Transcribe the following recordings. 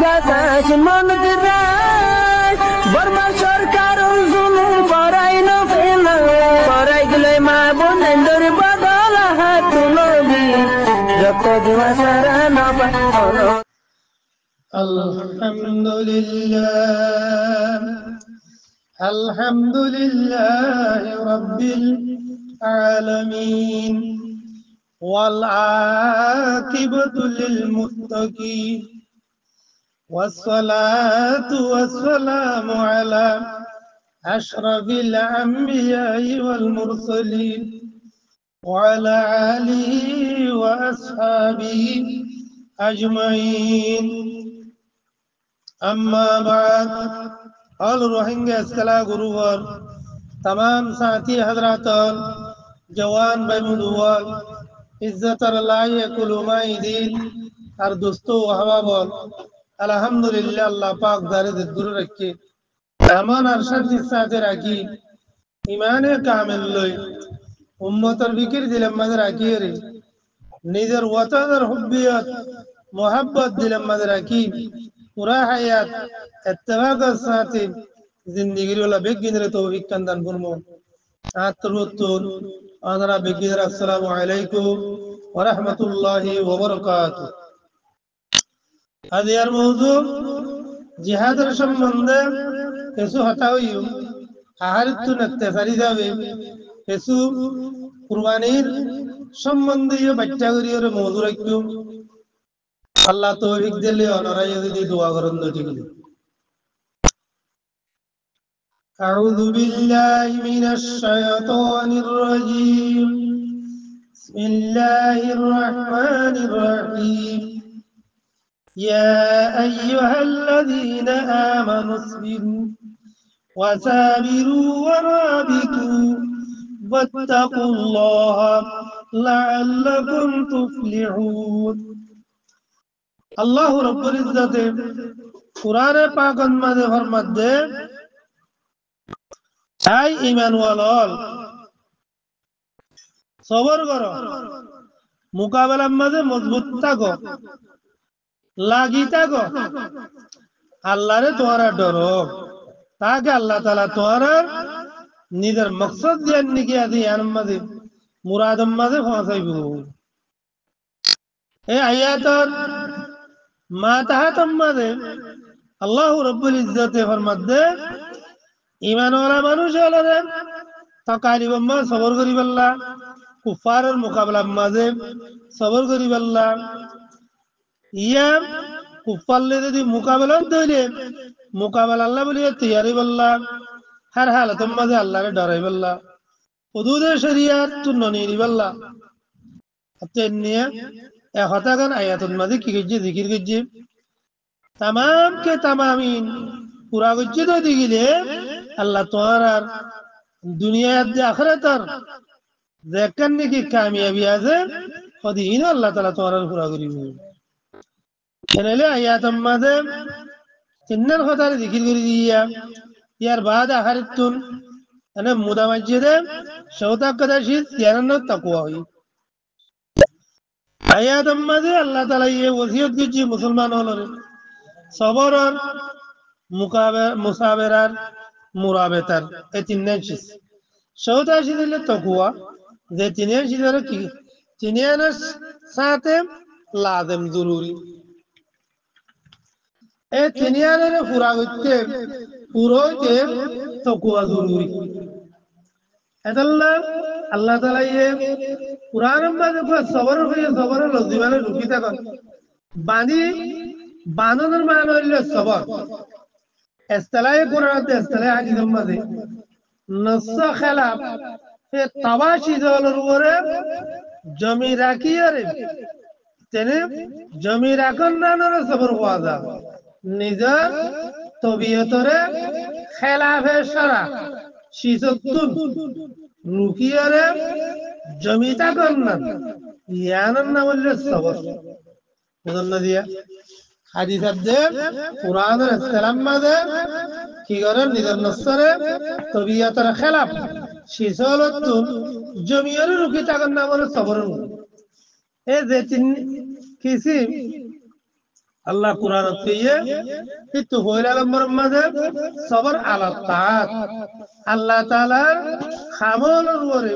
বাতাস মন দিরাই বর্মা সরকার জুলুম করাই না ফেলা করাই গেলে মা বোনেদের বদল হাত তুলবি যত দিবা সারা না পালো الحمد لله رب العالمين والعاقبة للمتقين والصلاة والسلام على أشرف الأنبياء والمرسلين وعلى آله وأصحابه أجمعين أما بعد all Rohingya Skala Guruvar तमाम साथी हजरातन जवान भाई मुदुवाल इज्जत अल्लाह कुलुमाई दीन और दोस्तों हवा बोल अल्हम्दुलिल्लाह अल्लाह पाक दारे दूर रखे रहमान अरशद के साथ राखी ईमान कामिल लोई उम्मतर फिक्र दिलम मद राखी रे निजर वतन और हुब्बियत मोहब्बत दिलम मद राखी पूरा हयात इत्तफाक साथ जिंदगी वाला बेगिनरे तौफीक कंदन फरमो आतरुतुन अनरा बेगिनरा अस्सलामु अलैकुम व रहमतुल्लाहि व बरकातुहू আদিয়ার মওযু জিহাদের সম্বন্ধে কিছু হতা হইও আহারিত নত্তেসারি যাবে কিছু কুরবানির সম্বন্ধীয় বাচ্চা করিওর মওযু রাখিও আল্লাহ তৌফিক দিলে অনরাই যদি দোয়া করেন ঠিক আছে أعوذ بالله من الشيطان الرجيم بسم الله الرحمن الرحيم يا أيها الذين آمنوا اصبروا وصابروا ورابطوا واتقوا الله لعلكم تفلحون الله رب العزة قرآن پاک مدے فرمت دے اے ایمان والول صبر کرو مقابلہ مدے مضبوط থাকো লাগি থাকো আল্লাহরে তোমরা ডরো তাকে আল্লাহ তাআলা তোমরা নিজের মকসদ জ্ঞান নিকে আদি আনমদে মুরাদম মদে পৌঁছাইবো এই আয়াতর মাতাহাতম মদে আল্লাহ রাব্বুল ইজ্জতে ফরমাদে ঈমান ওয়ালা মানুষ হলরে তাকালিব মা সবর করি বল্লা কুফারের মোকাবেলা মাঝে সবর করি বল্লা ইয়া কুফারলে যদি মোকাবেলা দইলে মোকাবেলা আল্লাহ বলিয়া তৈয়ারি বল্লা हर हालत मजे अल्लाह रे डराई बल्ला हुदूद शरियत तुन्नो नीरी बल्ला अत्तेन्निया ए हतागन आयतन मजे की गज्जे जिकिर गज्जे तमाम के तमामीन पूरा गज्जे तो दिगिले अल्लाह तुम्हारा दुनिया दे आखिरतर देखने की कामयाबी आजे खुदी इन अल्लाह ताला तुम्हारा पूरा करिबो चले आयतन मजे चिन्नन खतारे जिकिर करी दिया यार बाद आखिरतुन अने मुदा मस्जिदे शौता कदाशित यारनो तकवा हुई आयात अम्मादे अल्लाह ताला ये वसीयत कीजिए मुसलमानों लोग सबर और मुसाबरार मुराबेतर ये तीन चीज शौता शिदिले तकवा जे तीन चीज़ें की तीन साथे लाज़िम जरूरी ए तीन ने पूरा करते पूरा के तकवा जरूरी ऐतल्ला अल्लाह ताला ये कुरान में देखो सबर लजीबाने रुकी तक बानी बानों मानो इल्ले सबर इस्तेलाय कुरान ते इस्तेलाय हाजी दम्मदे नस्सा खिलाफ ये तवाशी जोलर वरे जमी राखी अरे तेने जमी राखन ना ना सबर वाजा निज़र तबीयतरे खिलाफे शरा शीशतुन रुकियारे जमीता करना यानन ना बोले सबर मुदल्ला दिया हादीस दे कुरान और इस्लाम में दे कि अगर निज़र नस्सरे तबीयतरे खिलाफ शीशतुन जमीयरे रुकिता करना बोले सबर ए जेतिन किसी আল্লাহ কুরআন দিয়ে কিন্তু হইল নম্বর মাঝে সবর আলা তাআত আল্লাহ তাআলার খামলের উপরে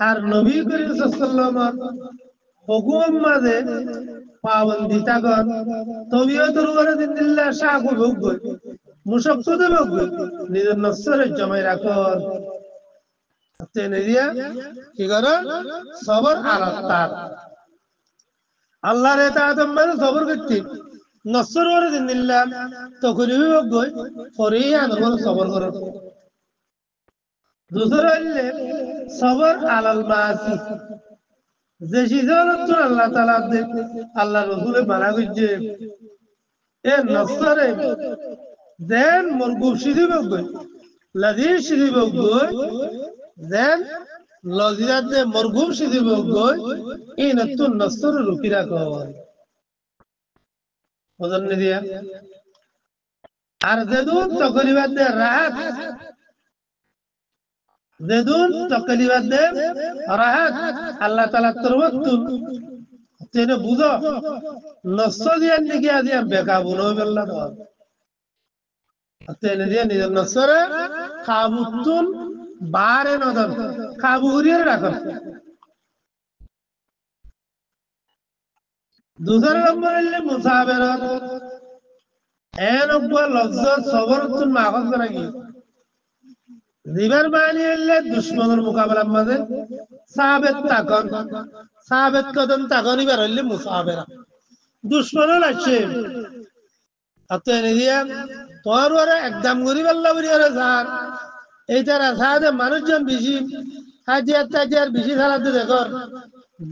আর নবী করিম সাল্লাল্লাহু আলাইহি হুকুম মাঝে পাবন্দি থাকন তবিয়তের উপরে দিল্লাহ শাহ ভোগ মুশাক্কাত ভোগ নিজের নসরে জমাই রাখন তেনে দিয়া কি করো সবর আলা তাআত আল্লাহর ইতাআত মানে সবর করতে নসর ওরে দিল্লাহ তখনই ভোগ ফরিয়া নবর সবর করো দুসরা হইলে সবর আলাল মাসি যে সিজনত আল্লাহ তাআলা আল্লাহ রাসূলে মানা করছে এ নসরে দেন মরগুব সিদি বগই লাজি সিদি বগই দেন লজিরাত দে মরগুব সিদি বগই ইন তো নসর রুকি রাখো ওজন দিয়া আর যেদুন তকরিবাত দে রাহাত যেদুন তকরিবাত দে রাহাত আল্লাহ তাআলা তরবতুল তেনে বুঝো নসর দিয়া নিকে আদিয়া বেকাবু নয় আল্লাহ তেনে দিয়া নিজের নসরে কাবুতুন বারে নদর কাবু করিয়ে রাখো দুসরা নম্বর হইলে মুসাফিরত এন উপর লজ্জত সবরতুন মাগত করা কি দিবার মানি হইলে দুশমনের মোকাবেলার মাঝে সাবেত কদম তাকন এবার হইলে মুসাফিরা দুশমনও লাগছে আতো এনে দিয়া তোর ওরা একদম গরিব আল্লাহ বলি ওরা স্যার এইটার আশাতে মানুষজন বেশি হাজিয়ার তাজিয়ার বেশি চালাতে দেখর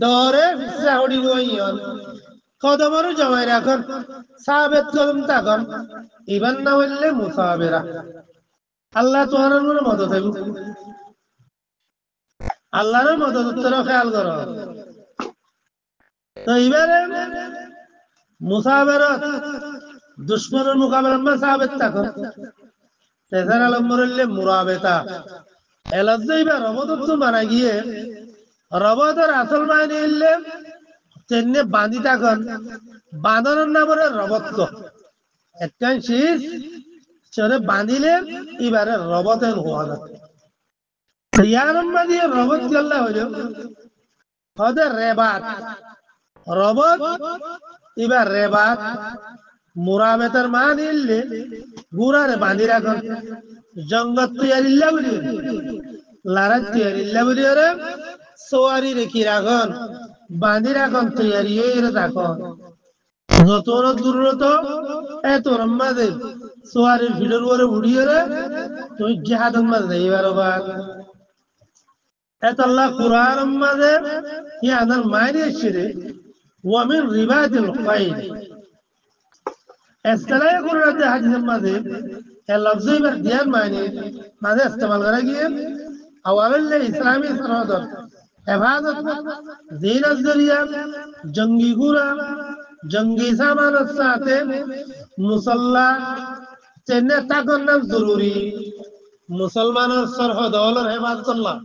ডরে ফিসা হড়ি রইয়ন কদমরও জমাই রাখন সাবেত কদম তাকন ইবান না হইলে মুসাফিরা আল্লাহ তোমার মদত দেব আল্লাহর মদত তোর খেয়াল কর তো এবারে মুসাফিরত দুশমনের মোকাবেলা মে সাবেত থাকো তেসারা নম্বর হইলে মুরাবেতা এলাজ্জাইবা রবদত্ত মারা গিয়ে রবদের আসল মাইনে হইলে তেনে বাঁধি থাকন বাঁধনের নামরে রবত্ত একখান শীষ চরে বাঁধিলে এবারে রবতের হওয়া যায় ইয়ারম্মা দিয়ে রবত করলে হইল হদে রেবাত রবত এবার রেবাত মুরাবেতার মা নিলে গুড়ারে বাঁধি রাখন জঙ্গত তৈয়ারিল্লা বলি লারাত তৈয়ারিল্লা বলি ওরে সোয়ারি রেখি রাখন বাঁধি রাখন তৈয়ারি রাখন যত দূরত এত রম্মাদে সোয়ারির ভিড়ের উপরে উড়িয়ে রে তুমি জিহাদের মাঝে এবার এত আল্লাহ কুরআন মাঝে ইয়াদার মাইনে ছিরে ওয়ামিন রিবাতিল খাইর استلاي قرات حديث ماذا اللفظ برديان معنی ماذا استعمال کرا گیا اولا لے اسلامی سرحدر حفاظت زین الذریعہ جنگی گورا جنگی سامان ساتے مسلح چننے تاکنن ضروری مسلمان سرحد اور حفاظت اللہ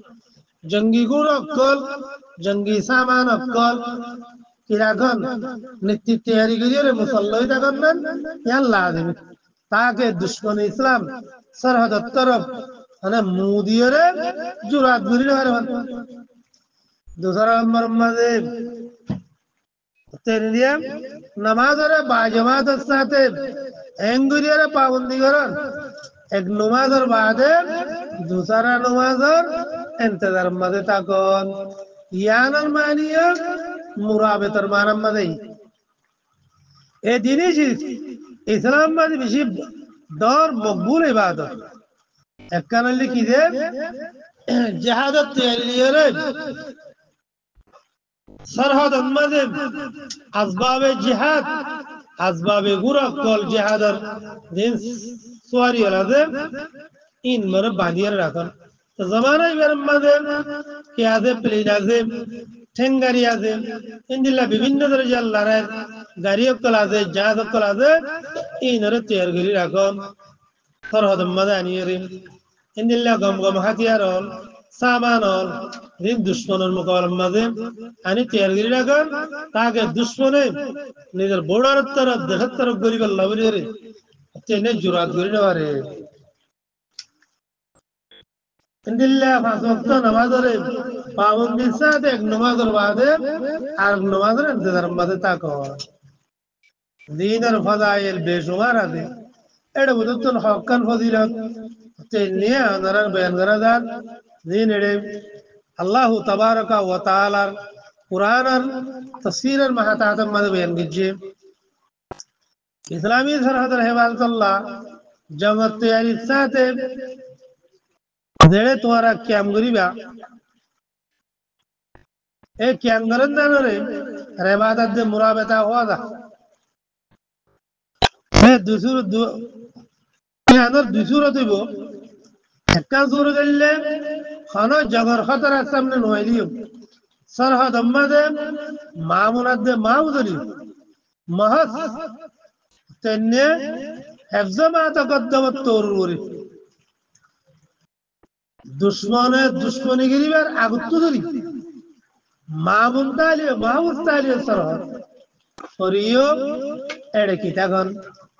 جنگی گورا اکل جنگی سامان اکل কিরাখন নীতি তৈরি করিয়ে মুসল্লাই থাকেন না লাজিম তাকে দুশ্মন ইসলাম সরহদের তরফ মানে মুদিয়ে জুরাত গুলি হারবান दूसरा नंबर মাঝে তেরে দিয়া নামাজের বাজমাত সাথে এঙ্গুরিয়ার পাবন্দি করেন এক নামাজের বাদে दूसरा নামাজের ইন্তজার মাঝে থাকুন ইয়ানার মানিয়া মুরাবেতার মানাম মাঝে এই জিনিস ইসলাম মাঝে বেশি দর মকবুল ইবাদত একখানে লিখি দে জিহাদত তৈরি সরহদ মাঝে আসবাবে জিহাদ আসবাবে গুরা কল জিহাদর দিন সোয়ারি আলাদে ইন মরে বাঁধিয়ে রাখুন তো জমানা এবার মাঝে কি আছে প্লেন আছে ঠেঙ্গারি আছে ইন্দিল্লা বিভিন্ন ধরনের লড়াই গাড়ি অকল আছে জাহাজ অকল আছে ইনরে তৈরি করে রাখুন সরহদ মাঝে আনিয়ে ইন্দিল্লা গম গম হাতিয়ার সামানর দিন দুশ্মনের মোকাবেলার মাঝে আনি তৈরি রাখেন তাকে দুশ্মনে নিজের বোর্ডার তরফ দেশের তরফ গরিব আল্লাহ বলিয়ে চেনে জোরাত করি নেওয়ারে দিল্লা পাঁচ ওয়াক্ত নামাজের পাবন্দির সাথে এক নামাজের বাদে আর নামাজের ইন্তজার বাদে তাকো দিনের ফজাইল বেশুমার আছে এটা বুঝতো হকান ফজিলত নিয়ে আপনারা বয়ান করা যান দিন এড়ে আল্লাহ তাবারকা ওয়া তাআলার কুরআনের তাফসীরের মাহাতাতের মধ্যে বয়ান করছে ইসলামী সরহদের হেফাজতুল্লাহ জগত তৈরির সাথে যেড়ে তোমরা ক্যাম করিবা এই ক্যাম করেন জানরে রেবাদত যে মুরাবেতা হওয়া দা দুসুর দুসুর দিব একটা সুর গেলে খান জগর খতর সামনে নইলিও সরহদ আম্মাদে মামুনাদে মাউদরি মহস তেনে হেফজ মা তকদ্দমত তরুরি দুশ্মনে গিরিবার আগত ধরি মামুন তালিও মাহুস তালিও সরহদ সরিও এড়ে কি তখন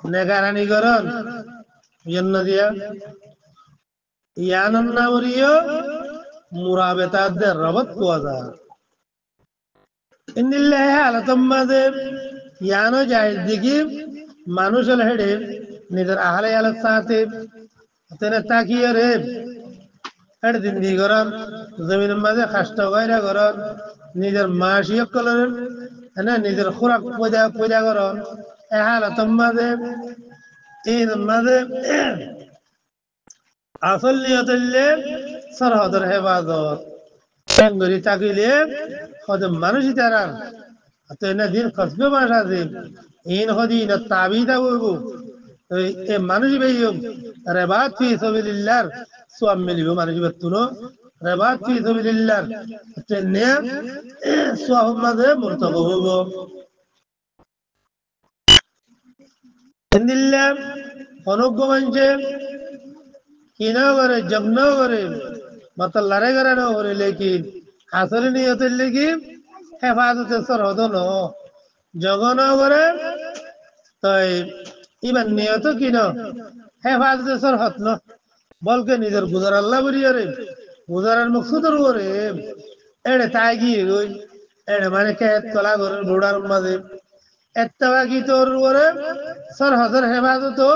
নেগারানি করন জন্য দিয়া ইয়ানন নামরিও মুরাবেতাদের রবত পাওয়া যায় ইন্দিল্লাহ আলাতম্মাদে ইয়ানো যায় দিকে মানুষের হেডে নিজের আহলে আলার সাথে তেনে তাকিয়ে রে হেড দিন করেন জমিনের মাঝে খাস্ত গায়রা করেন নিজের মাসিয়ক করেন নিজের খোরাক পয়দা করেন এ হালাতম্মাদে এই মাঝে আসল নিয়তলে সরহদের হেফাজত বেঙ্গলি তাকিলে হয়তো মানুষই তারা তো এনে দিন খসবে মাস আছে ইন হদি না তাবিদা বইব এ মানুষই বেইব রেবাত ফি সাবিলিল্লাহর সোয়াব মিলিব মানুষই বেতুনো রেবাত ফি সাবিলিল্লাহর তেনে সোয়াব মাঝে মুরতব হইব ইন্দিল্লা অনুজ্ঞ মানছে কিনাও করে জগনাও করে मतलब लड़े करे ना हो रहे लेकिन हासिल नहीं होते लेकिन हेफाजत सर हो तो नो जगह ना करे तो इवन नहीं होता कि ना हेफाजत सर हत ना बल्कि निधर गुजर अल्लाह बुरी है रे गुजरन मकसूद रो रे एड़े तागी रोई एड़े माने क्या तला करे रोडार मादे एत्तवा की तो रो रे सर हजर हेफाजत तो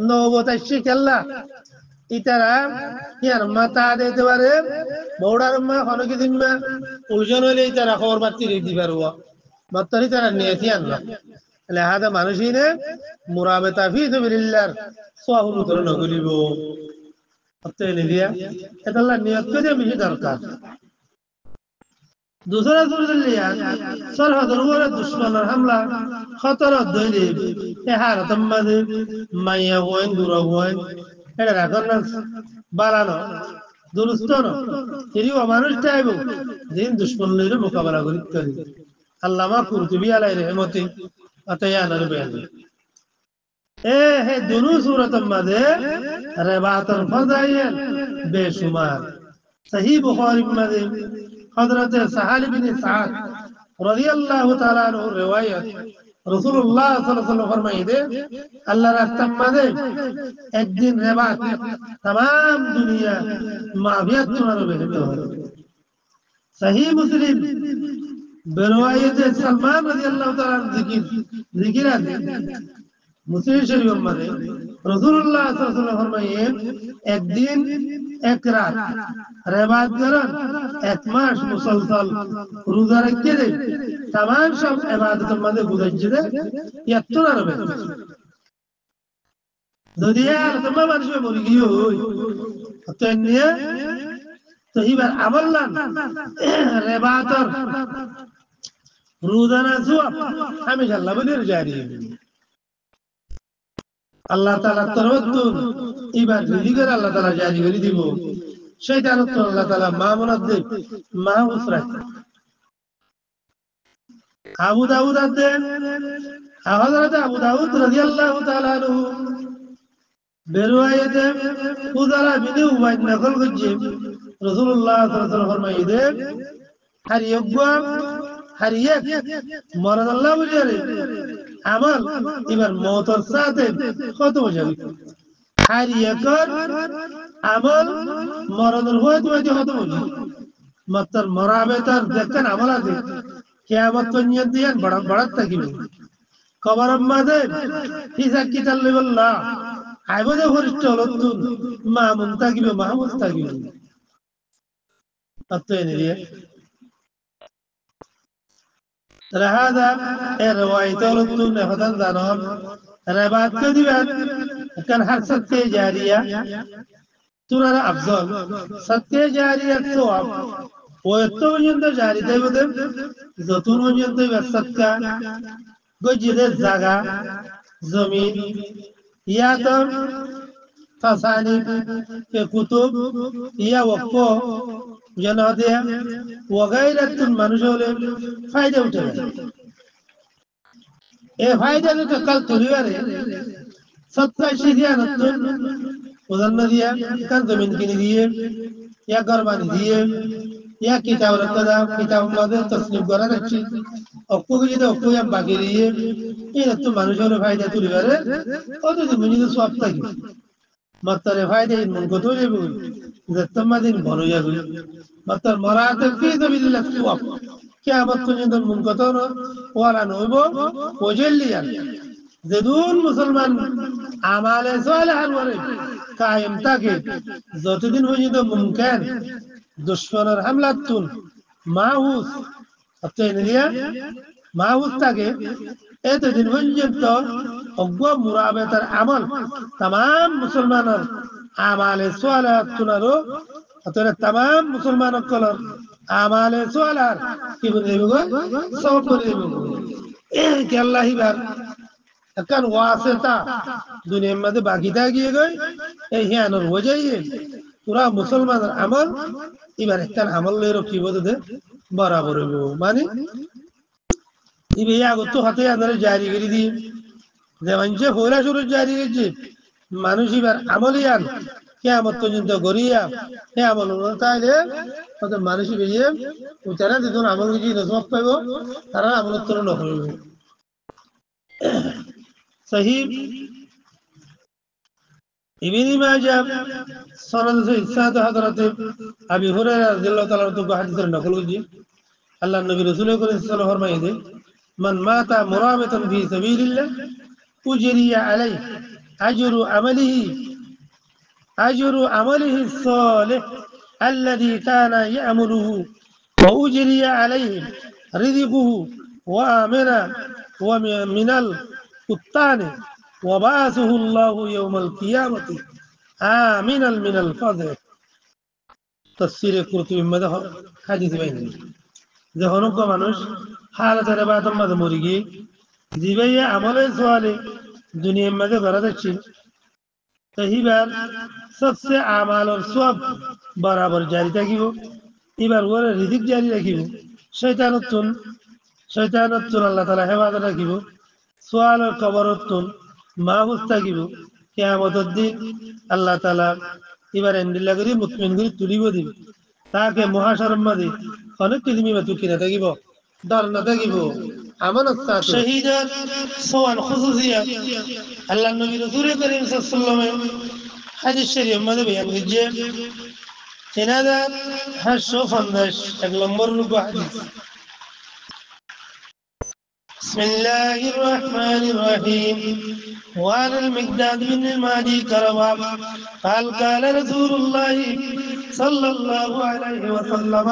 नो बताइए क्या ইতারা ইয়ার মাথা দিতে পারে বৌড়ার মা হনকি দিন মা ওজন হইলে ইতারা খবর পাতি দিতে পারবো মাত্রই তারা নিয়েছি আনলো তাহলে হাতে মানুষই নে মুরাবেতা ফি সাবিলিল্লাহ সওয়াবুল করে নগরিব অতএব নিদিয়া এটা আল্লাহ নিয়ত করে বেশি দরকার दूसरा सूरत लिया सरहद रूर दुश्मन हमला खतर दइले एहार तम्मद माया होइन दूर होइन এটা রাখন না বাড়ানো দুরুস্ত না তিনি মানুষ চাইব দিন দুশ্মনের মোকাবেলা করতে পারি আল্লামা কুরতুবী আলাইহি রহমতে আতায়ানার বয়ান এ হে দুনু সূরত মধ্যে রিবাতুল ফাযাইল বেশুমার সহিহ বুখারী মধ্যে হযরত সাহাল ইবনে সাদ রাদিয়াল্লাহু তাআলা আনহু riwayat রাসূলুল্লাহ সাল্লাল্লাহু আলাইহি ওয়াসাল্লাম ফরমাইতে আল্লাহ রাস্তার মধ্যে একদিন রিবাত तमाम दुनिया मावियत तुम्हारे बेहतर हो सही मुस्लिम बरवायत सलमान रज़ी अल्लाह ताला जिक्र आते मुस्लिम शरीफ में रसूलुल्लाह सल्लल्लाहु अलैहि वसल्लम फरमाए एक दिन एक रात रिबात करन एक मास मुसलसल रोजा रखे दे तमाम सब इबादत में गुजर दे या तुना रबे दुनिया तमाम মানুষ মরে গিয়ে অতএব তো এবার আমল্লান রিবাতর রোজানা সওয়াব হামেশা আল্লাহ বলির জারি আল্লাহ তাআলা তরতুন এবার রিজিকের আল্লাহ তাআলা জারি করে দিব শয়তান তো আল্লাহ তাআলা মামুনাত দে মাহুস রাখে আবু দাউদ আদে হযরত আবু দাউদ রাদিয়াল্লাহু তাআলা আনহু برواية خذلا بن أبي نقل قجيب রাসূলুল্লাহ সাল্লাল্লাহু আলাইহি ওয়াসাল্লাম ফরমাইলেন হারিয়গা হারিয়ে মরদ আল্লাহ বুঝারে আমল এবার মওতর সাথে কত বুঝাবি হারিয়ে কর আমল মরদর হয়ে তুমি কত বুঝি মাত্র মরাবে তার দেখেন আমল আছে কিয়ামত পর্যন্ত দিয়ান বড় বড় থাকিবে কবর মাঝে হিসাব কিতাব লিবল্লাহ আইবদে ফরিষ্ট হলতুন মামুন থাকিবে মাহমুদ থাকিবে অতএব নিয়ে هذا الرواية لطن فتن ذنون ربات كذبات كان هر ستة جارية ترى أفضل ستة جارية ثواب ويتو جند جاري تبدم زتون جند بسكة گوجد زغا زمین یا تو تصانیف کے کتب یا وقفو جنادیا وغیرہ تن মানুষের ফায়দা উঠে এই ফায়দা তো কাল তুলিবারে সত্তা শিখিয়া নতুন উদাহরণ দিয়া কার জমিন কিনে দিয়ে या घर बांध दिए या किताब रखा था किताब में तस्लीम करा रखी অক্কু যদি অক্কু हम बाकी रहिए ये तो মানুষের ফায়দা তুলিবারে কত দিন মুনি সব থাকি মাত্রে ফায়দা মন কত যাবে যতমা দিন ভালো যাবে মাত্র মরাতে ফি সাবিলিল্লাহ সওয়াব কিয়ামত পর্যন্ত মন কত ওয়ালা নইব ওজেলিয়া যেদুন মুসলমান আমালে সালেহার ওরে কায়েম থাকে যতদিন পর্যন্ত মুমকিন দুশমনের হামলাতুন মাহুস অতএনিয়া মাহুস থাকে এতদিন পর্যন্ত অজ্ঞ মুরাবেতার আমল तमाम মুসলমানের আমালে সালেহাতুনারো অতএ तमाम মুসলমানের কলর আমালে সালেহার কি বলে দেবো সব করে দেবো কে আল্লাহ বার এখন ওয়াসিতা দুনিয়ার মধ্যে বাকি থাকিয়ে গই এই হিয়ানোর ওজাইয়ে পুরা মুসলমানের আমল এবার একটা আমল লয়ে রকি বদে বরাবর হইব মানে ইবে আগত হাতে আনারে জারি করে দি যেমন যে হইলা শুরু জারি করেছে মানুষ এবার আমলিয়ান কিয়ামত পর্যন্ত গরিয়া হে আমল তাইলে তত মানুষ বেরিয়ে উতারা যখন আমল কিছু নজব পাইব তারা আমল উত্তর হইব صحيح ابن ماجه سند سے اسناد حضرت ابي هريرہ رضی اللہ تعالی عنہ کو حدیث نقل کی اللہ نبی رسول کریم صلی اللہ علیہ وسلم فرمائے من مات مرابطا في سبيل الله اجري عليه اجر عمله الصالح الذي كان يعمله واجري عليه رزقه وامنا ومن القطان وبعثه الله يوم القيامة آمنا من الفضل تفسير القرطبي مده حديث بين যখন কোন মানুষ হালাতের বাদম মধ্যে মরে গিয়ে জীবে আমলে সোয়ালে দুনিয়ার মধ্যে করা যাচ্ছে তাহিবার সবচেয়ে আমাল আর সব বরাবর জারি থাকিব এবার ওরে রিজিক জারি রাখিব শয়তানতুন আল্লাহ তাআলা হেফাজত রাখিব সোয়াল আর কবরতুন মাহফুজ থাকিব কিয়ামতের দিন আল্লাহ তাআলা এবার এন্ডিলা করি মুতমিন করে তুলিব দিব তাকে মহাশরম মাঝে অনেক কিছু মিমাতু কিনা থাকিব ডর না থাকিব আমানত সাথে শহীদের সোয়াল খুসুসিয়া আল্লাহ নবী রাসূল করিম সাল্লাল্লাহু আলাইহি ওয়াসাল্লাম হাদিস শরীফ মধ্যে বয়ান করেছে তেনাদা 850 এক নম্বর রূপে হাদিস بسم الله الرحمن الرحيم وعن المقداد بن المهدي كروا قال قال رسول الله صلى الله عليه وسلم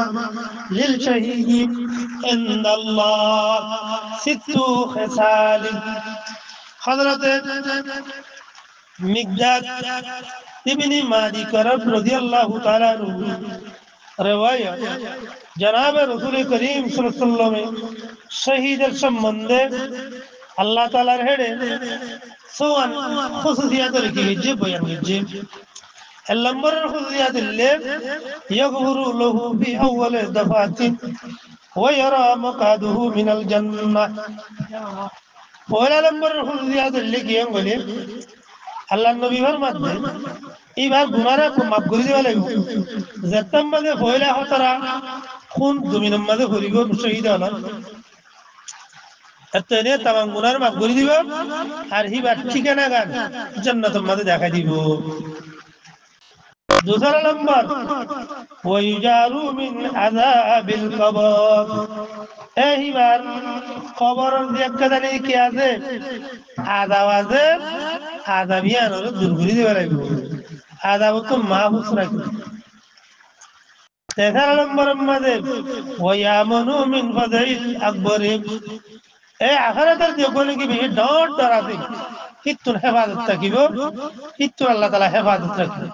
للشهيد عند الله 6 خصال حضرت مقداد ابن مهدي كرب رضي الله تعالى عنه رواية जनाब रसूल करीम सल्लल्लाहु अलैहि वसल्लम शहीद संबंधे अल्लाह ताला हेडे सोवन खुसूसियत रखी बयान कीजिए नंबर खुसूसियत ले यगफुरु लहु फी अव्वल दफातिन व यरा मकादुहु मिनल जन्नह पहला नंबर खुसूसियत ले किए बोले अल्लाह नबी फरमाते এবার গুনারা মাফ করে দিবা লাগবে যেতাম মাঝে হইলে হতরা খুন জমিনের মাঝে হরিব শহীদ হল এত এনে তামাম গুনার মাফ করে দিব আর হিবার ঠিকানা গান জান্নাতের মাঝে দেখা দিব दूसरा नंबर वयुजारु मिन अजाबिल कबर এই বার কবরের যে একটা জানি কি আছে আযাব আছে আযাবিয়ান হলো দূর করে দিবে লাগবে আযাব তো মাহফুজ রাখবে তেসরা নম্বরের মধ্যে ওয়ায়ামনু মিন ফাযাইল আকবরে এই আখিরাতের জীবনে কি বেশি ডর ডর আছে কিত্তুর হেফাজত থাকিব কিত্তুর আল্লাহ তাআলা হেফাজত রাখবে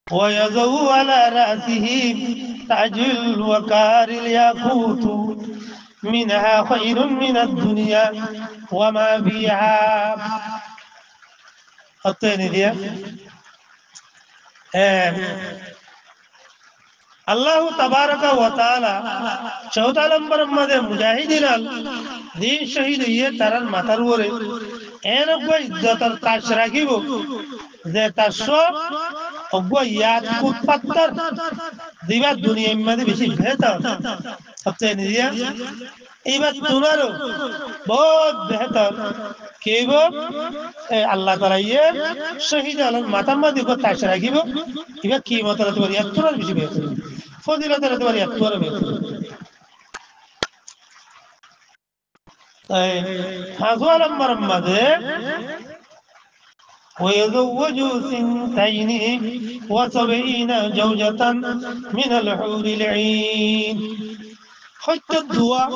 ويضع على رأسه تاج الوقار الياقوت منها خير من الدنيا وما فيها الثاني دي আল্লাহ তাবারাকা ওয়া তাআলা 14 নম্বর মধ্যে মুজাহিদিন দিন শহীদ হইয়ে তারার মাথার উপরে এরকম ইজ্জতের তাজ রাখিব যে তার সব অজ্ঞ ইয়াদ কুত পাত্তর দিবা দুনিয়ার মধ্যে বেশি বেহতর সবচেয়ে নিদিয়া এইবার তোমারও বহুত বেহতর কেব আল্লাহ তাআলা ইয়ে শহীদ আলম মাথার মধ্যে তাজ রাখিব এবার কি মত তোমার এত বেশি বেহতর ফজিলতের তোমার এত বেহতর হাজার নম্বর মধ্যে ويزوج سنتين وسبعين زوجة من الحور العين حتى الدعاء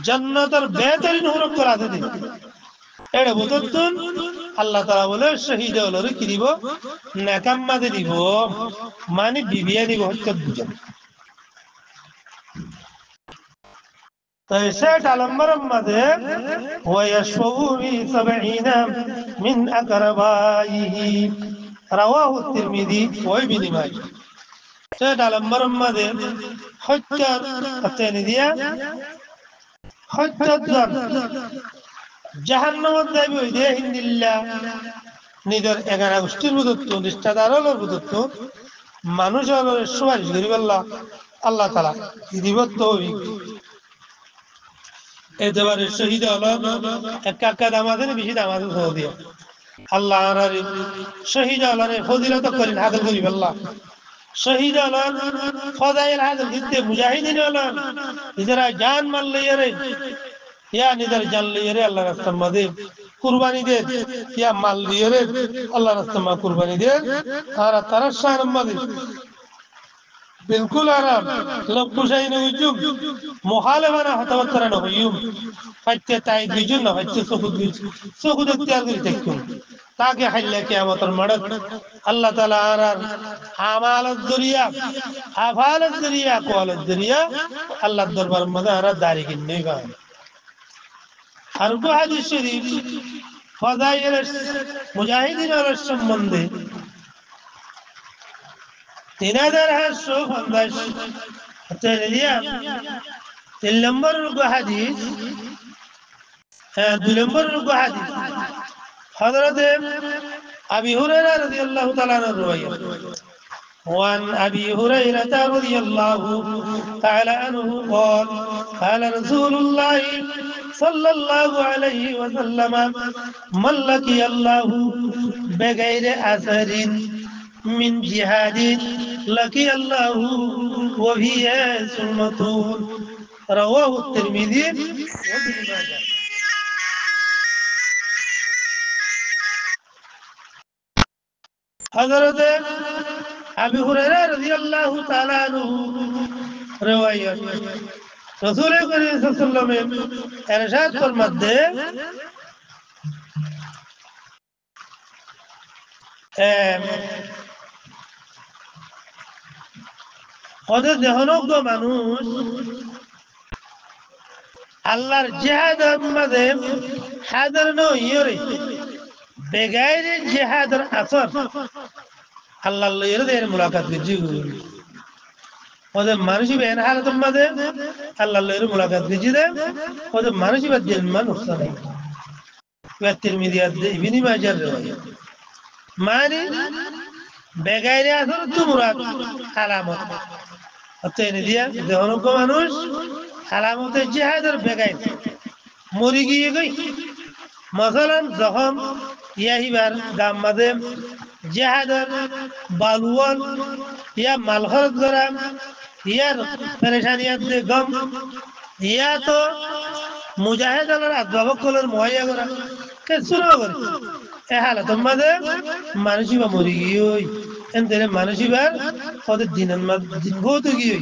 جنة বেহতরিন হুরক করা আছে এটা বুঝতুন আল্লাহ তাআলা বলে শহীদ হলরে কি দিব নেকাম্মাতে দিব মানে বিবিয়া দিব হচ্ছে দুজন ষাট নম্বরের মধ্যে ويشفع في 70 من أقربائه رواه الترمذي وابن ماجه ষাট নম্বরের মধ্যে হত্যার الترمذي হত্যার জাহান্নামে যাবে ওই দে হিন্দিল্লাহ নিজের 11 গোষ্ঠীর বুদত্ব নিষ্ঠাদারর বুদত্ব মানুষ হলো সুপারিশ করিব আল্লাহ তাআলা দিব তৌফিক এবারে শহীদ হলো একা দাম আছে না বেশি দাম আছে সৌদি আল্লাহ শহীদ হলরে ফজিলত করেন হাজির করিব আল্লাহ শহীদ হলর ফজাইল হাজির দিতে মুজাহিদিন হলর নিজেরা জান মাল লইরে ইয়া নিজের জান লইরে আল্লাহর রাস্তার মধ্যে কুরবানি দে ইয়া মাল লইরে আল্লাহর রাস্তার মধ্যে কুরবানি দে আর তার শানের মধ্যে बिल्कुल आराम लोग कुशाई न हुजुम मुखालफाना हतवत्तरा न हुयुम फत्ते ताई बिजुन न फत्ते सुखुद इख्तियार करी तक्कुम ताकि हल्ले कियामतर मडद अल्लाह ताला आरार आमाल दुरिया आफाल दुरिया कौल दुरिया अल्लाह दरबार मदा आरार दारी किन्ने का हरको हदीस शरीफ फजाइल मुजाहिदीन और संबंधे 3850 তিন নম্বর হাদিস 2 নম্বর হাদিস হযরত আবি হুরায়রা রাদিয়াল্লাহু তাআলা আনহু রওয়ায়াত وعن أبي هريرة رضي الله تعالى عنه قال قال رسول الله صلى الله عليه وسلم من لقي الله بغير أثر من جهاد لقي الله وفيه سمة رواه الترمذي وابن ماجه حضرت أبي هريرة رضي الله تعالى عنه رواية رسول الله صلى الله عليه وسلم ارشاد فرماتے ওদের দেহনজ্ঞ মানুষ আল্লাহর জিহাদের মাঝে হাজার নইরে বেগাইরে জিহাদের আসর আল্লাহর লইরে মুলাকাত করছি ওদের মানুষই বেন হালাতের মাঝে আল্লাহর লইরে মুলাকাত করছি দে ওদের মানুষই বাদ দিন মানুষ নাই তিরমিজি ইবনে মাজাহ মানে বেগাইরে আসর তো মুরাদ আলামত অতএব দিয়া দেহনজ্ঞ মানুষ আলামতে জিহাদের বেগাই মরি গিয়ে গই মশালান জখম ইয়াহিবার গাম মাঝে জিহাদের বালুয়াল ইয়া মালখরত করা ইয়ার পেরেশানিয়াত দে গম ইয়া তো মুজাহিদ আলার আদবাবক কলর মহাইয়া করা কে শুরু করে এ হালত মাঝে মানুষই বা মরি গিয়ে এনতে মানুষইবার ওদের দিনের দিন বহুত গিয়ে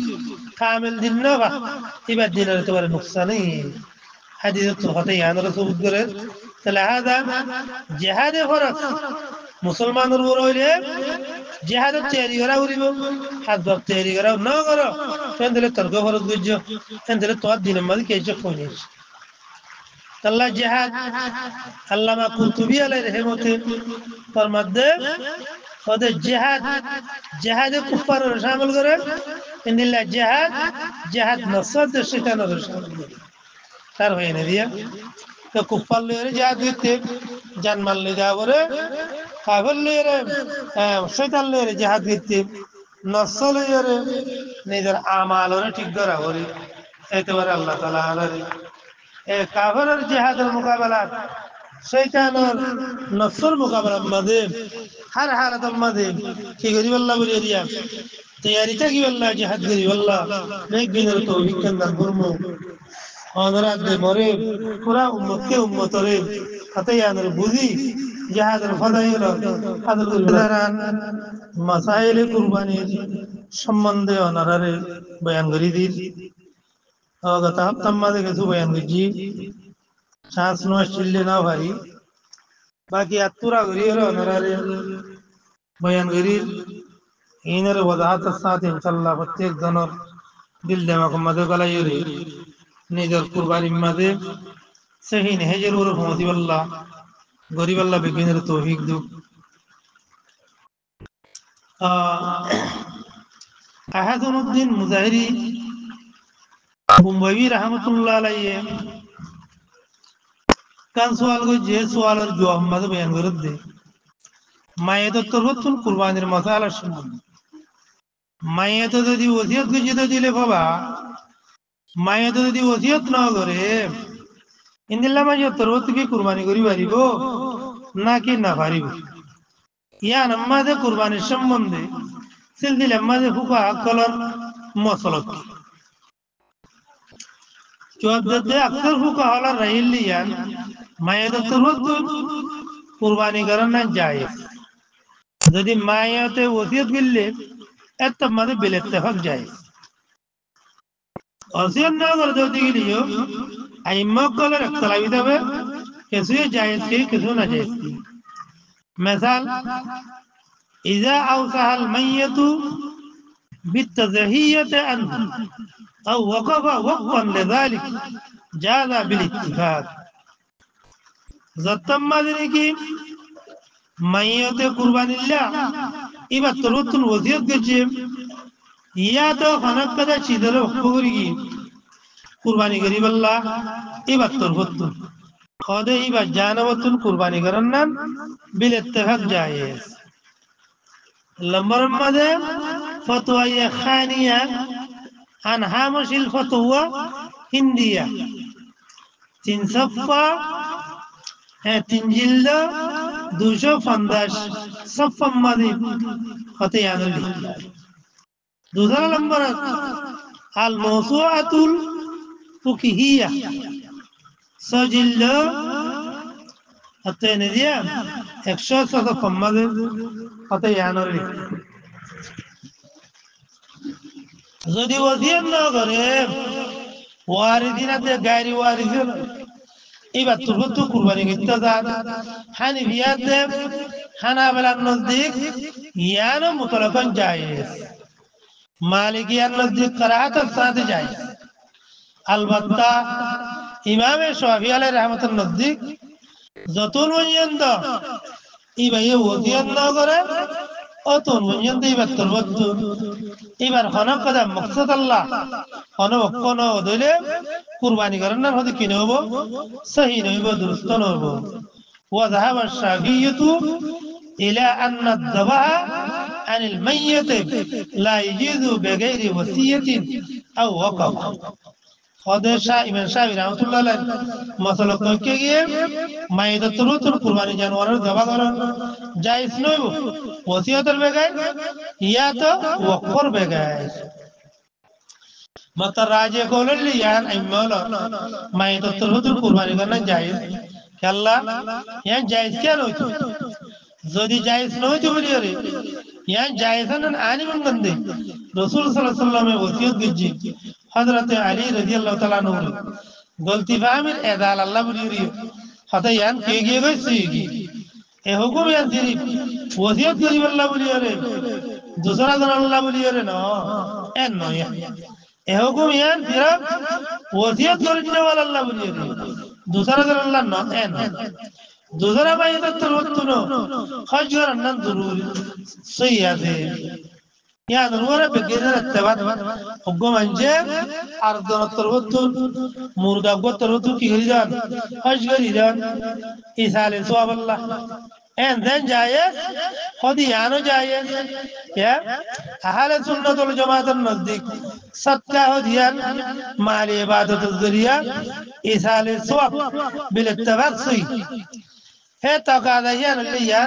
কামেল দিন না বা এবার দিনের তোমার নুকসানই হাদিস তো হতে ইয়ানর সবুত করে তাহলে হাদা জিহাদে ফরজ মুসলমানের উপর হইলে জিহাদের তৈরি করা উড়িব হাজবাব তৈরি করা না করো এনতে তর্ক ফরজ বুঝছ এনতে তোর দিনের মাঝে কে চোখ কইনিস আল্লাহ জিহাদ আল্লামা কুতুবী আলাইহির রহমতে ফরমাদে ওদের জিহাদ জিহাদে কুফারের শামিল করে ইন্দিল্লাহ জিহাদ জিহাদ নসদ শয়তানের শামিল করে তার হয় না দিয়া তো কুফার লইরে জিহাদ করতে জানমাল লই যাবরে কাফের লইরে শয়তান লইরে জিহাদ করতে নস লইরে নিজের আমালরে ঠিক করা করে এতবারে আল্লাহ তাআলা আলারে কাফেরের জিহাদের মোকাবেলা শয়তানের নফসের মোকাবেলার মাঝে হর হালাতের মাঝে কি করিব আল্লাহ বলে দিয়া তৈয়ারিটা কি আল্লাহ জিহাদ করিব আল্লাহ নেক দিনের তৌফিক দান করমু অনরাত দে মরে পুরা উম্মতকে উম্মতরে হাতে আনর বুঝি জিহাদের ফদাইল আদর দারান মাসাইল কুরবানির সম্বন্ধে অনারে বয়ান করি দিই গত হপ্তাহ মাঝে কিছু বয়ান করছি শ্বাস নয় চিল্লে না ভারি বাকি আত্মরা করি হলো অনারে বয়ান করি ইনের ওয়াজাহাতের সাথে ইনশাআল্লাহ প্রত্যেক জনের দিল দিমাগ মাঝে গলাই রে নিজের কুরবানির মাঝে সহি নেহেজের উপর রহমতি আল্লাহ গরিব আল্লাহ বিজ্ঞানের তৌফিক দুক আহাদুদ্দিন মুজাহিরি মুম্বাই রহমতুল্লাহ আলাইহি কান সওয়াল কই যে সওয়ালের জবাব মাঝে বয়ান করে দে মায়েদের তরফতুল কুরবানির মাসালা সম্বন্ধে মায়েতে যদি ওসিয়ত কিছু দিলে বাবা মায়েতে যদি ওসিয়ত না করে ইন্দিল্লা মাঝে তরফত কি কুরবানি করি পারিব নাকি না পারিব ইয়া আমাদের কুরবানির সম্বন্ধে সিলসিলা মাঝে ফুকাহা কলর মসলত চুয়াদ্দে আকসর ফুকাহা হলা রাহিলিয়ান মায়েদের তরফতুল কুরবানি করার না যায় যদি মায়েতে ওসিয়ত গিললে এত মাঝে বেলেত্তেফাক যায় ওসিয়ত না করে যদি গিলিও আইম্মা কলর ইখতিলাফ হবে কিছু জায়েজ কি কিছু না জায়েজ কি مثال إذا أوصى الميت بالتزهية عنه أو وقف وقفا لذلك جاز بالاتفاق زتم مدركي ميت قربان الله إبا تروتن وزيت كجيم يا تو خنق كذا شيدر وقفوري قرباني قريب الله إبا تروتن خده إبا جانوتن قرباني قرنن بالاتفاق جائز لمر مده فتوى خانية عن هامش الفتوى هندية تنصفى تنجلد 215 صفا مده فتيان اللي دوسرا لمبر الموسوعة الفقهية سجل التاني دي اكشاف صفا مده فتيان اللي যদি ওসিয়ত না করে ওয়ারিদিনাতে গায়রি ওয়ারিদিন এবার তো কুরবানি করতে যান হানিফিয়াতে হানাবেলার নজদিক ইয়ানো মুতলাকান জায়েজ মালিকিয়ার নজদিক করাহাতের সাথে জায়েজ আলবাত্তা ইমামে শাফি আলাইহির রহমাতুর নজদিক যতন পর্যন্ত ইবাইয়ে ওসিয়ত না করে অতন পর্যন্ত এবার তরবত্তু এবার হনক কথা মকসদ আল্লাহ হনক কোন দইলে কুরবানি করেন না হতে কিনে হবো সহি নইব দুরুস্ত নইব ওয়া যাহাবা শাফিয়্যতু إلى أن الذبح عن الميت لا يجوز بغير وصية أو وقف خدر شاه ইমাম শাফি রাহমাতুল্লাহ আলাইহি মাসালা কইকে গিয়ে মাইদাতুর কুরবানি জানোয়ারের জবা করার জায়েজ নয় ওসিয়তের বেগায় ইয়া তো ওয়াকফর বেগায় মত রাজে কইলেন ইয়ান আইমাল মাইদাতুর কুরবানি করনা জায়েজ আল্লাহ ইয়ান জায়েজ কেন হইতো যদি জায়েজ নয় তো বলি আরে ইয়ান জায়েজান আনি মঙ্গন্দে রাসূল সাল্লাল্লাহু আলাইহি ওয়াসাল্লামের ওসিয়ত গিজি হযরত আলী রাদিয়াল্লাহু তাআলা আনহু গলতি ফামির এদাল আল্লাহ বলি হতে ইয়ান কে গিয়ে গইছি এ হুকুম ইয়ান সিরিফ ওসিয়ত করি আল্লাহ বলি আরে দুসরা জন আল্লাহ বলি আরে না এন নয় এ হুকুম ইয়ান সিরিফ ওসিয়ত করি আল্লাহ বলি আরে দুসরা জন আল্লাহ না এন دوسرا ما يتطلبونه خجر النن ضروري سيئة يا ضرورة بقدر التبات حقوم أنجا أرضنا التربطون مردا قوة التربطون كي غريدان خجر غريدان إسالة سواب الله and then جايز خدي يانو جايز يا أهل السنة والجماعة النزديك صدقة هديان مع العبادة الذرية إسالة سواب بالاتفاق سي है तकादा यान लिया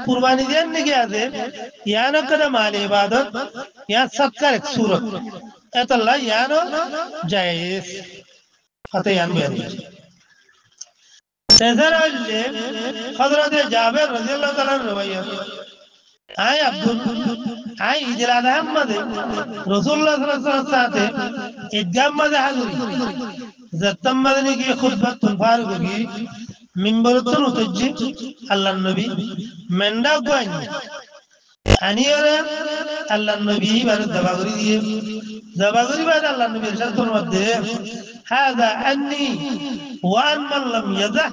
कुर्बानी देने के आदे यान कदम आले इबादत या सत्कार एक सूरत ऐतल्ला यान जायज़ हते यान बेरी तैसर अल्ले हज़रत जाबिर रज़ियल्लाहु ताला रवायत आए अब्दुल आए इजलाद अहमद रसूलुल्लाह सल्लल्लाहु अलैहि वसल्लम इद्गाम मद हाज़री ज़त्तम मदनी की खुतबत तुनफार होगी मिंबरतन उतज्जी अल्लाह नबी मेंढा गोइन अनियरे अल्लाह नबी बार दबागरी बार अल्लाह नबी शर्तुल मध्य هذا أني وأن من لم يذح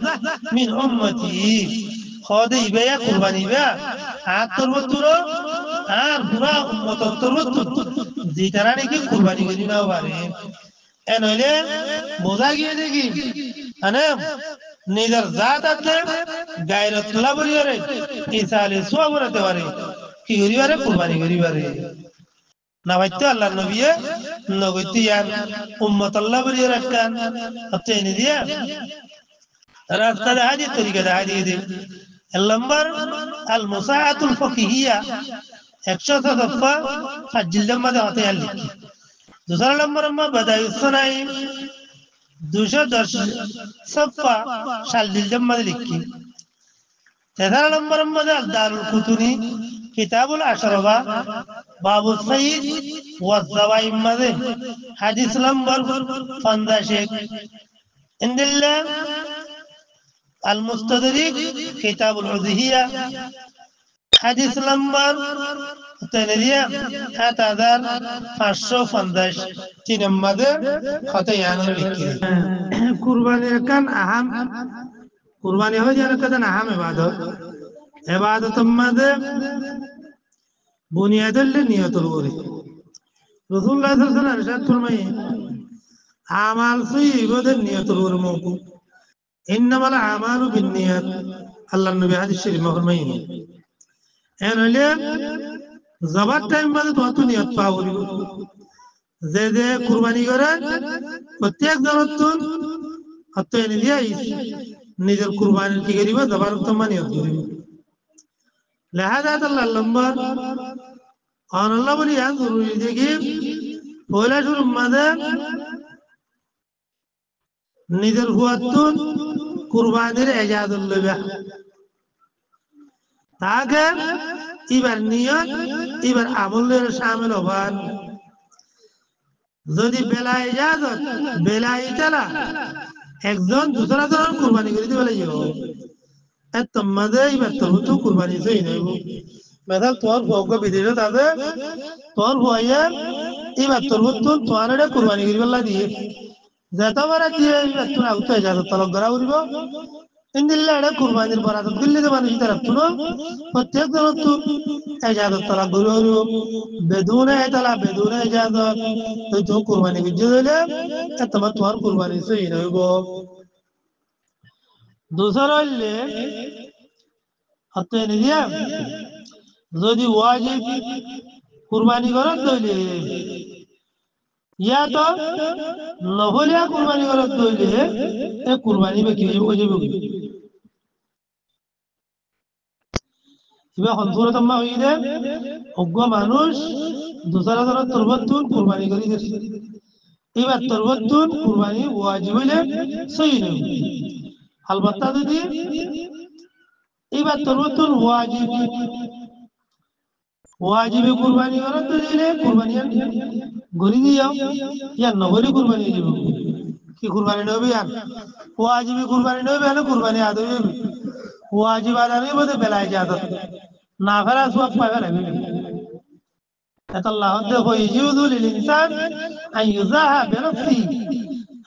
من أمتي خاضي بيا قرباني بيا تربطنا برا أمة تربط زيتراني की قرباني करना वाले एनोले बोझा किए देखी अने निजर जात आते गायरत लाबरी वाले इसाले सुआबरे तेवारे कि गरीबारे कुर्बानी गरीबारे ना बच्चे अल्लाह नबी है ना कोई यार उम्मत अल्लाह बरी रखन अच्छे नहीं दिया रास्ता दहाजी तरीका दहाजी दे नंबर अल मुसाअतुल फ़क़ीहिया 100 सफ़ा जिल्द में होते हैं दूसरा नंबर में बदाई सुनाई दूसरा सफ़ा शाल जिल्द में लिखी तीसरा नंबर में दारुल कुतुनी किताबुल अशरबा बाबु सईद व ज़वाइम में हदीस नंबर 15 इंदिल्ला अल मुस्तदरिक किताबुल उज़हिया हदीस नंबर 7515 तीन नंबर खते यान लिखी कुर्बानी कन अहम कुर्बानी हो जाने कदन अहम इबादत मद बुनियादल नियतुल वरी रसूलुल्लाह सल्लल्लाहु अलैहि वसल्लम इरशाद फरमाए आमाल से इबादत नियतुल वरी मौकू इन्नमल आमालु बिन्नियत अल्लाह नबी हदीस शरीफ में फरमाए एनले ज़बात टाइम मद तो नियत पावरी जे जे कुर्बानी करे प्रत्येक जरूरतुन अत्ते निदिया निजर कुर्बानी की गरीबा ज़बात तो नियत करी लिहाजा अल्लाह नंबर और अल्लाह बोली याद जरूरी देखिए पहला शुरू मदे निजर हुआ तो कुर्बानी रे इजाज़त लेगा ताकि इबार नियत इबार अमल रे शामिल होबान যদি বেলা ইজাজত বেলা ইতালা একজন দুসরা জন কুরবানি করে দিবে লাগিও এত মজা ইবার তো কুরবানি সই নেব মেদাল তোর ভোগ বিদিরে তাবে তোর ভয়ে ইবার তো তোরে কুরবানি করিবে লাগিয়ে যতবারে দিয়ে ইবার তো আউত ইজাজত তলব করা উরিব ইনদিল্লা এর কুরবানির বরাত দিল্লি তে মানুষ তারা তো প্রত্যেক জন তো ইজাজত তলব করিব بدون اطلاع بدون اجازت تو قربانی بجدله تمام توار قربانی صحیح نہیں ہو دوسرا لے হতে নিদিয়া যদি ওয়াজিব কুরবানি করার দইলে ইয়া তো নহলিয়া কুরবানি করার দইলে এ কুরবানি বেকি যাবে কিবা সন্তোষ তোমা হইলে অজ্ঞ মানুষ দুসরা ধরা তরবতুন কুরবানি করি দিছে এবার তরবতুন কুরবানি ওয়াজিব হইলে সহি নয় আলবাত্তা যদি এবার তরবতুন ওয়াজিবে কুরবানি করার তো দিলে কুরবানি গরি দিও ইয়া নগরি কুরবানি দিব কি কুরবানি নবি আর ওয়াজিবে কুরবানি নবি আর কুরবানি আদবি ওয়াজিব আদানি বদে বেলায় জাদত না ফেরা সব পাবে না আল্লাহ দেখো ইজুদু লিল ইনসান আন ইউজাহা বিনফসি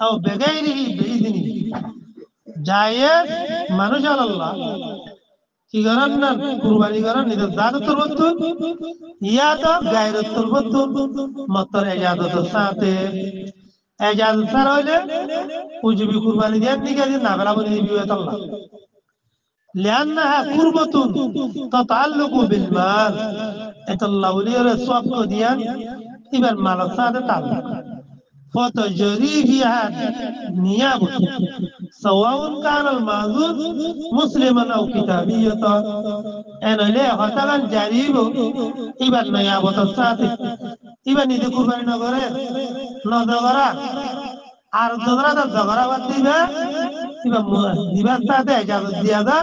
আও বিগাইরিহি বিইذনি জায়েজ মানুষ আল্লাহ কি করেন না কুরবানি করেন নিজের জাদত তরবতুন ইয়া তো গায়রত তরবতুন মতর ইজাদতের সাথে ইজাজত ছাড়া হইলে উজুবি কুরবানি দেন দিকে না ফেরা বলে দিবি আল্লাহ لأنها قربة تتعلق بالمال الله ولي الصواب قديان إبن مال الصادة تعلق فتجري فيها نيابة سواء كان المعذور مسلما أو كتابية أنا ليه خطبا جريب إبن نيابة الصادة إبن إذا قربان نظرة আর দগরা দগরাবাদ দিবে দিবার সাথে এজাজত দিয়া দা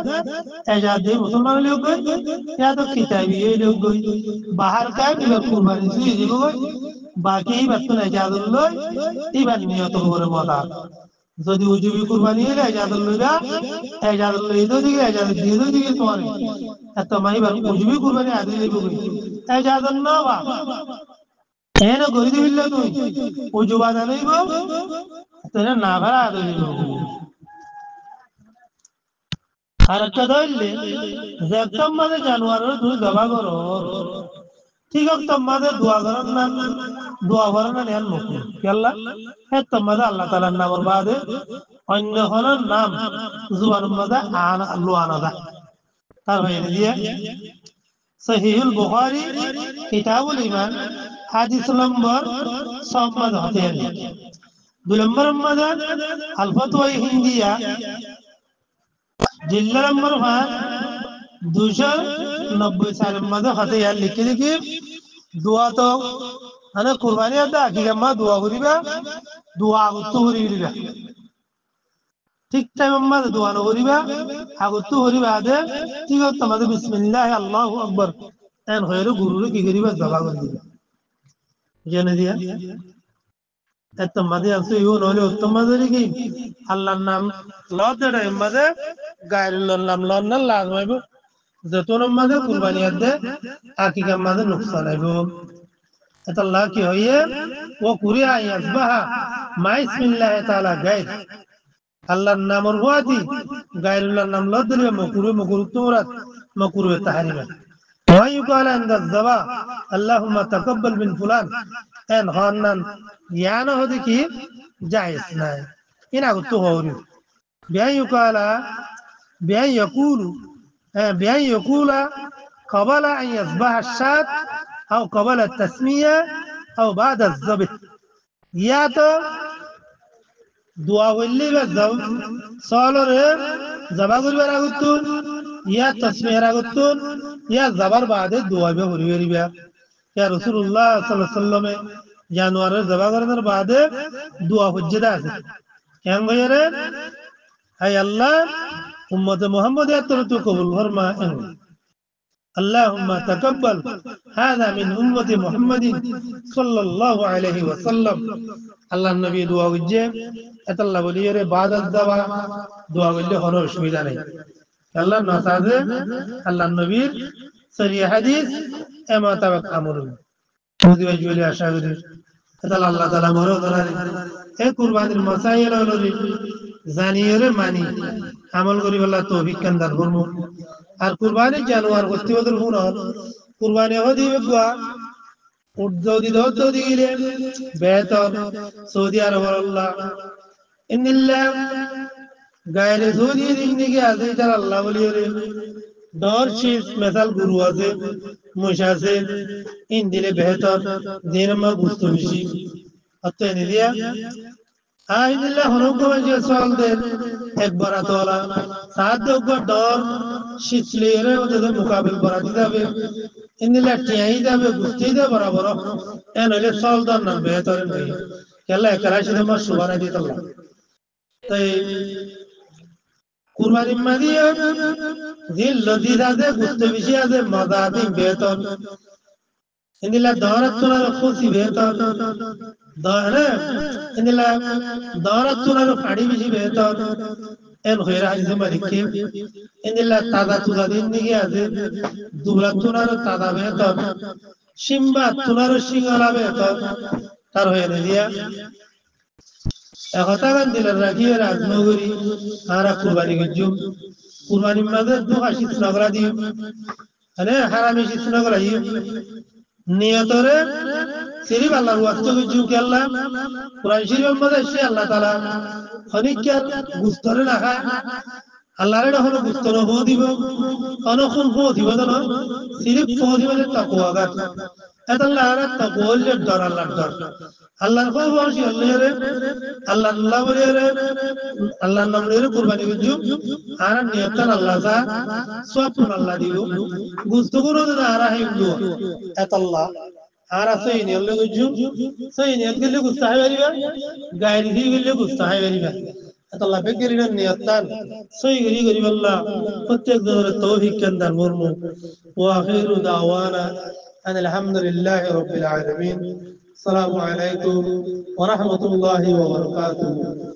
এজাজত দিয়ে মুসলমান লোক গই ইয়া তো কিতাবি লোক গই বাহার কায় বিবার কুরবানি সুই দিব গই বাকি বাতুন এজাজত লই ইবার নিয়ত করে মদা যদি উজুবি কুরবানি হলে এজাজত লইবা এজাজত লই দো দিকে এজাজত দিয়ে দো দিকে তোমার এত মাইবার উজুবি কুরবানি আদি দিব গই এজাজত না বা এনে গরি দিবিল তুই উজুবা জানাইব তেনে না ভাড়া আদরিব আর একটা ধরলে যে তোমাদের জানোয়ারের তুই জবা করো ঠিক আছে তোমাদের দোয়া করার না দোয়া করার না নেন মুখ কেল্লা হে তোমাদের আল্লাহ তাআলার নামের বাদে অন্য হলার নাম জুবানের মধ্যে লোয়ানা দা তার হয়ে দিয়ে সহিহুল বুখারী কিতাবুল ঈমান হাদিস নম্বর 6 হতে হবে 2 নম্বর মধ্যে আল ফাতওয়া হিন্দিয়া জিল্লা নম্বর 290 সালের মধ্যে হতে আর লিখে লিখি দোয়া তো মানে কুরবানি আদা কি মা দোয়া করিবা দোয়া আগত করিবা ঠিক টাইম মধ্যে দোয়া করিবা আগত করিবা আদে ঠিক আছে তোমাদের বিসমিল্লাহ আল্লাহু আকবার এন হয়রে গুরুরে কি করিবা জবা করে দিবা জেনে দিয়া এত মাদে আছে ইউ নলে উত্তম মাদে কি আল্লাহর নাম লদরে মাদে গায়রুল্লাহর নাম লন না লাজমাইব যতন মাদে কুরবানি আদে আকিকা মাদে নুকসান আইব এত আল্লাহ কি হইয়ে ও কুরিয়া ইয়াসবাহা মা ইসমিল্লাহ তাআলা গায়র আল্লাহর নামের ওয়াদি গায়রুল্লাহর নাম লদরে মকুরু তুরাত মকুরু তাহরিমা ويقال عند الذبح اللهم تقبل من فلان ان خانن يعني هذه کی جائز نہیں ان اگت ہوری بأن يقول قبل ان يذبح الشاة او قبل التسمية او بعد الذبح یا تو دعا ولی سالره ذبح করিবার আগতুন ইয়া তাসমিয়ার আগতুন ইয়া যাবার বাদে দোয়া বে করিবা ইয়া রাসূলুল্লাহ সাল্লাল্লাহু আলাইহি ওয়াসাল্লামে জানোয়ারের জবা করার বাদে দোয়া হজ্জেদা আছে কেন গয়রে hay আল্লাহ উম্মত মুহাম্মাদের তরফ কবুল ফরমা اللهم تقبل هذا من أمة محمد صلى الله عليه وسلم الله النبي دعاء وجه أتلا بليه بعد الدعاء دعاء وجه خنوش ميدانه الله نصاده الله النبي سريع حديث أما تبق أمره مودي وجولي أشاهده أتلا الله تعالى مرو قراري اے قربان المسائل ولوري জানিয়রে মানি আমল করি আল্লাহ তৌফিক কান্দার ফরমু আর কুরবানি জানোয়ার করতে ওদের হুন কুরবানি হদি গয়া উদ্যোদি দৌদি গিলে বেহতর সৌদি আরব আল্লাহ ইন্নিল্লাহ গায়রে সৌদি দিনে কি আছে তার আল্লাহ বলিরে ডর শীষ মেসাল গুরু আছে মহিষা আছে ইন দিলে বেহতর দিন আমার গুস্ত বেশি অত এনে দিয়া আইদিল্লা হনুক যে চল দেন একবার তোলা সাত একবার ডর শীতলি এর ওদের মোকাবিল করা যাবে ইন্দিলা টিয়াই যাবে গুস্তি দে বরাবর এন হইলে চল দর না বেহতর নেই কেলা একরা শুধু আমার সুবানা দিতে তাই কুরবানি মাদিয়া দিল লদিদ আছে গুস্ত বেশি আছে মজা দিন বেহতর ইন্দিলা দহরাত তোলা খুশি বেহতর দহরে ইন্দিলা দহরাত তোলা ফাড়ি বেশি বেহতর এন হইরা হাজি মালিককে ইন্দিলা তাজা তুলা দিন দিকে আছে দুলা তোলার তাজা বেহতর সিম্বা তোলার সিঙ্গলা বেহতর তার হয়ে দিয়া একতাগান দিলেন রাখিয়ে রাজনগরী আর কুরবানি গিজুম কুরবানি মাঝে দু হাসি নগরা দিও মানে হারামি শীত নগরা নিয়তরে সিরিফ আল্লাহর ওয়াক্ত গিজুম কে আল্লাহ কুরআন শরীফের মধ্যে সে আল্লাহ তাআলা খনিকের গুস্তরে রাখা আল্লাহর হলো গুস্তর হো দিব অনখন হো দিব না সিরিফ হো দিব তাকওয়া গাত আল্লাহর তাকওয়া হল ডর আল্লাহর ডর আল্লাহর ভয় আল্লাহরে আল্লাহ বলে আল্লাহর নাম নিয়ে কুরবানি গিজুম আর নিয়তন আল্লাহ সা সব আল্লাহ দিব গুস্ত করো না আর হিন্দু এত আল্লাহ আর আছে নিয়লে গিজুম সেই নিয়ত গেলে গুস্তা হয় বাড়িবা গায়ের দিয়ে গেলে গুস্তা হয় বাড়িবা আল্লাহ বেগেরির নিয়তান সই গরি গরি আল্লাহ প্রত্যেক জনের তৌফিক কেন্দার মরমু ওয়া আখিরু দাওয়ানা আন আলহামদুলিল্লাহি রাব্বিল আলামিন আসসালামু আলাইকুম ওয়া রাহমাতুল্লাহি ওয়া বারাকাতুহু